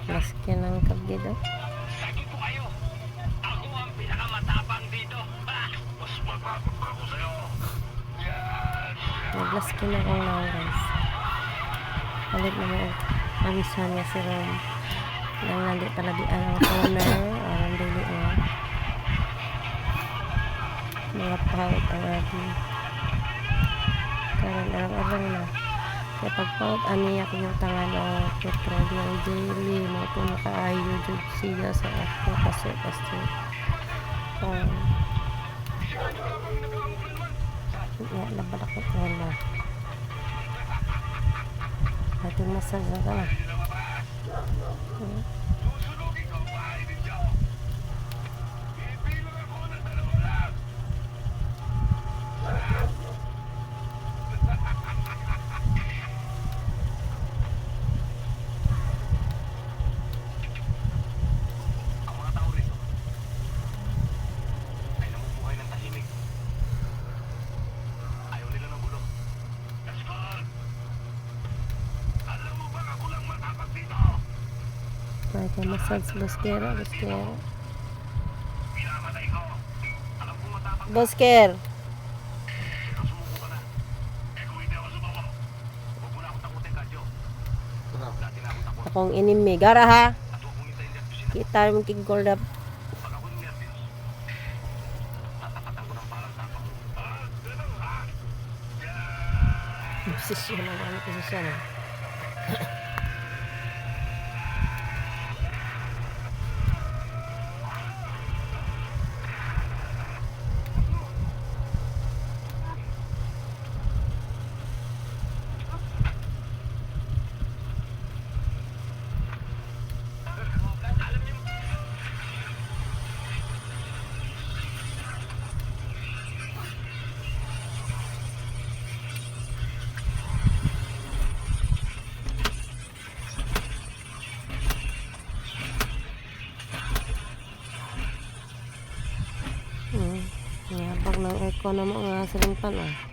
Maski ng kabgido. Sabi ko kayo, ako ang pinakamatapang dito. Mas matapang pa ako sa'yo. Naglaskin na kong lang guys. Palit na mo ang isa niya si Rom. Nang nandi paladian ang corner. Ang dili mo. Mga paut ang ating. Karon arang-arang na. Kaya pagpaut aniyak yung tangan o petrol ng daily. Mga po nakaayo dyan siya sa ako. Kasi laban ako wala. Ating massage ka na. Ay, kaya massage Bosker. Bosker. Akong inimi. Gara ha. Kita mo kigol na. Posisyon na. Ano posisyon na? Ngabag ng eco na mga silimpan ah.